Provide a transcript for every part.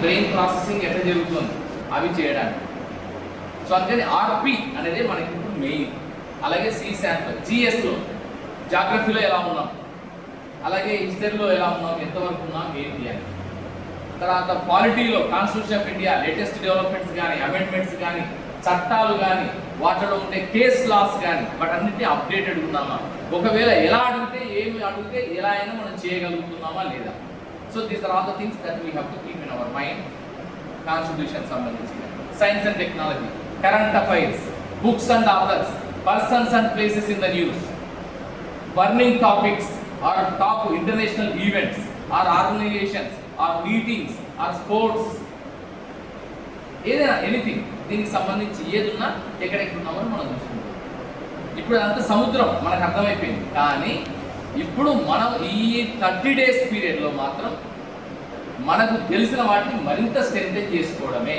Brain processing ఎట్లా జరుగుతుంది అవి చేయడానికి. సో అందుకని ఆర్పి అనేది మనకి ఇప్పుడు మెయిన్. అలాగే సిశాట్, జిఎస్లో జాగ్రఫీలో ఎలా ఉన్నాం, అలాగే హిస్టరీలో ఎలా ఉన్నాం, ఎంతవరకు ఉన్నాం, ఏంటి అని. తర్వాత పాలిటీలో constitution of India latest developments కానీ, అమెండ్మెంట్స్ కానీ, చట్టాలు కానీ, వాటిలో ఉండే కేస్ లాస్ కానీ, వాటన్నిటిని అప్డేటెడ్ ఉన్నామా, ఒకవేళ ఎలా అడిగితే ఏమి అడిగితే ఎలా అయినా మనం చేయగలుగుతున్నామా లేదా. So these are all the things that we have to keep in our mind. Constitution సంబంధించి science and technology, current affairs, books and authors, persons and places in the news, burning topics or top international events or organisations or meetings or sports, ఏదైనా anything దీనికి సంబంధించి ఏదున్నా ఎక్కడెక్కడ ఉన్నామని మనం చూసుకుంటాం. ఇప్పుడు అదంతా సముద్రం మనకు అర్థమైపోయింది. కానీ ఇప్పుడు మనం ఈ 30 days పీరియడ్లో మాత్రం మనకు తెలిసిన వాటిని మరింత స్ట్రెంథెన్ చేసుకోవడమే.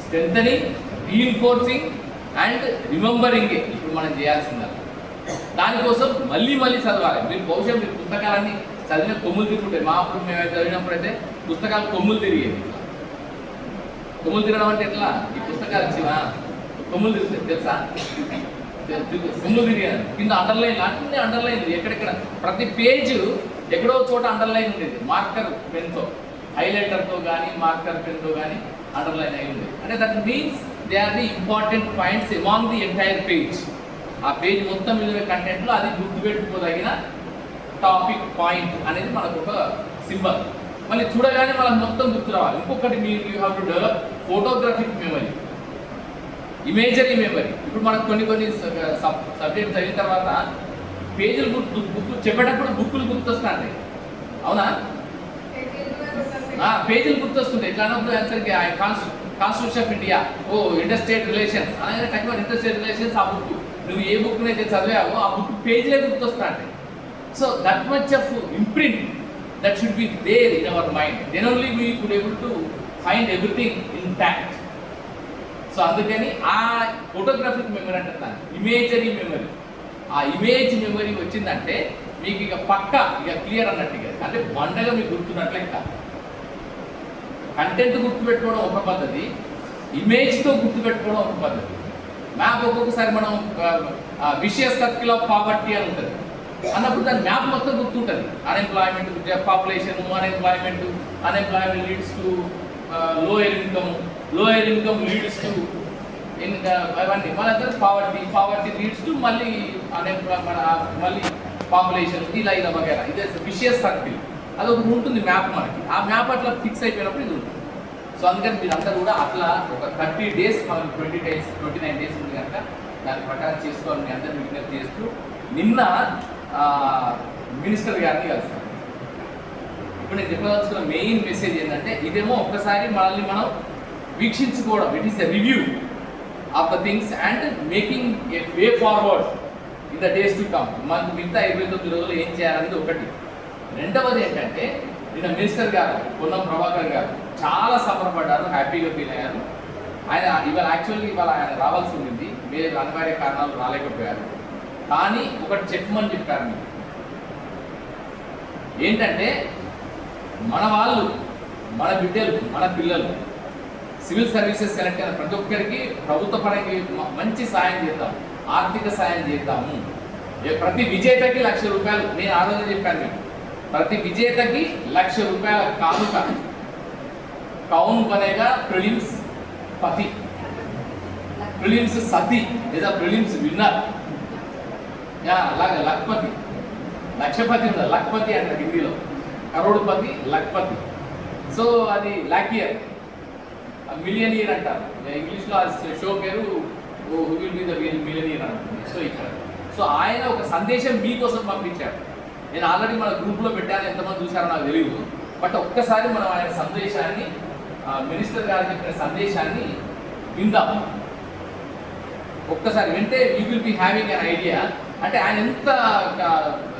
స్ట్రెంథనింగ్, రీఇన్ఫోర్సింగ్ అండ్ రిమెంబరింగే ఇప్పుడు మనం చేయాల్సింది. దానికోసం మళ్ళీ చదవాలి. మీరు బహుశా మీరు పుస్తకాలన్నీ చదివిన కొమ్ములు తిరుగుంటాయి. మా అప్పుడు మేము చదివినప్పుడైతే పుస్తకాలు కొమ్ములు తిరిగేది. కొమ్ములు తిరగడం అంటే ఎట్లా, ఈ పుస్తకాలు వచ్చినా కొమ్ములు తిరుగుతాయి తెలుసా, కొమ్ములు తిరిగాను. కింద అండర్లైన్, అన్ని అండర్లైన్, ఎక్కడెక్కడ ప్రతి పేజ్ ఎక్కడో చోట అండర్లైన్ ఉండేది. మార్కర్ పెన్తో, హైలైటర్తో కానీ మార్కర్ పెన్తో కానీ అండర్లైన్ అయి ఉండేది. అంటే that means they are the important points among the entire page. ఆ పేజ్ మొత్తం మీద కంటెంట్లో అది గుర్తుపెట్టుకోదగిన టాపిక్ పాయింట్ అనేది మనకు ఒక సింబల్. మళ్ళీ చూడగానే మనకు మొత్తం గుర్తు రావాలి. ఇంకొకటి మీరు you have to develop photographic memory, imagery memory. ఇప్పుడు మనకు కొన్ని సబ్జెక్ట్ చదివిన తర్వాత పేజీలు గుర్తు చెప్పేటప్పుడు బుక్కులు గుర్తొస్తాయి, అవునా? పేజీలు గుర్తొస్తుంటాయి. ఇట్లా అన్నప్పుడు ఆన్సర్కి constitution of India, interstate relations అలాగే కఠిన ఇంటర్స్టేట్ రిలేషన్స్, ఆ బుక్ నువ్వు ఏ బుక్ని అయితే చదివావో ఆ బుక్ పేజీలే గుర్తొస్తాయి. So that much of imprint that should be there in our mind, then only we could able to find everything intact. So అందుకని ఆ ఫోటోగ్రాఫిక్ మెమరీ అంటారు, ఇమేజరీ మెమరీ. ఆ ఇమేజ్ మెమరీ వచ్చిందంటే మీకు ఇక పక్క ఇక క్లియర్ అన్నట్టుగా, అంటే బండగా మీకు గుర్తున్నట్లే. కంటెంట్ గుర్తుపెట్టుకోవడం ఒక పద్ధతి, ఇమేజ్తో గుర్తుపెట్టుకోవడం ఒక పద్ధతి. మ్యాప్ ఒక్కొక్కసారి మనం విషియస్ సర్కిల్ ఆఫ్ పావర్టీ అని ఉంటుంది అన్నప్పుడు దాని మ్యాప్ మొత్తం గుర్తుంటుంది. Unemployment, population, unemployment leads to lower income leads to అవన్నీ మన పావర్టీ లీడ్స్ టు మళ్ళీ మళ్ళీ పాపులేషన్, ఇలా వగేరా. ఇదే విషియస్ సర్కిల్, అది ఒకటి ఉంటుంది మ్యాప్ మనకి. ఆ మ్యాప్ అట్లా ఫిక్స్ అయిపోయినప్పుడు ఇది ఉంటుంది. సో అందుకని మీరందరూ కూడా అట్లా ఒక 30 days, మనం 29 days ఉంది కనుక దాని ప్రకారం చేసుకోవాలి. మీ అందరినీ విజ్ఞప్తి చేస్తూ నిన్న మినిస్టర్ గారిని కలిసాను. ఇప్పుడు నేను చెప్పదలుచుకున్న మెయిన్ మెసేజ్ ఏంటంటే, ఇదేమో ఒక్కసారి మనల్ని మనం వీక్షించుకోవడం, it is a review of the things and making a way forward in the days to come. మనకు మిగతా 29 రోజులు ఏం చేయాలనేది ఒకటి. రెండవది ఏంటంటే, నిన్న మినిస్టర్ గారు పొన్నం ప్రభాకర్ గారు చాలా సంబరపడ్డారు, హ్యాపీగా ఫీల్ అయ్యారు. ఆయన ఇవాళ ఆయన రావాల్సి ఉంది, వేరే అనివార్య కారణాలు రాలేకపోయారు. కానీ ఒకటి చెప్పమని చెప్పారు మీకు, ఏంటంటే మన వాళ్ళు, మన బిడ్డలు, మన పిల్లలు సివిల్ సర్వీసెస్ సెలెక్ట్ అయిన ప్రతి ఒక్కరికి ప్రభుత్వ పరంగా మంచి సాయం చేద్దాం, ఆర్థిక సాయం చేద్దాము. ప్రతి విజేతకి ₹1,00,000, నేను ఆ రోజు చెప్పాను మీకు, ప్రతి విజేతకి ₹1,00,000 కానుక. కౌన్ బనేగా ప్రిలిమ్స్ పతి, ప్రిలిమ్స్ సతి లేదా ప్రిలిమ్స్ విన్నర్. అలాగే లక్పతి, లక్షపతి ఉంది, లక్పతి అంట హిందీలో, కరోడ్పతి, లక్పతి. సో అది లాకియర్, మిలియనీర్ అంటారు ఇంగ్లీష్లో. ఆ షో పేరు who will be the millionaire అంటుంది. సో ఇక్కడ ఆయన ఒక సందేశం మీకోసం పంపించాడు. నేను ఆల్రెడీ మన గ్రూప్లో పెట్టాను, ఎంతమంది చూసారో నాకు తెలియదు. బట్ ఒక్కసారి మనం ఆయన సందేశాన్ని, మినిస్టర్ గారు చెప్పిన సందేశాన్ని విందాం. ఒక్కసారి వింటే you will be having an idea. అంటే ఆయన ఎంత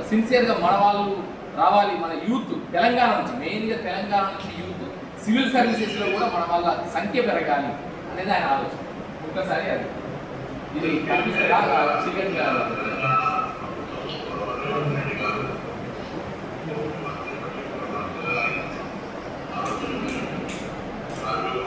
సిన్సియర్గా మన వాళ్ళు రావాలి, మన యూత్ తెలంగాణ నుంచి, మెయిన్గా తెలంగాణ నుంచి యూత్ సివిల్ సర్వీసెస్లో కూడా మన వాళ్ళ సంఖ్య పెరగాలి అనేది ఆయన ఆలోచన. ఒక్కసారి అది ఇది కనిపిస్తుందా?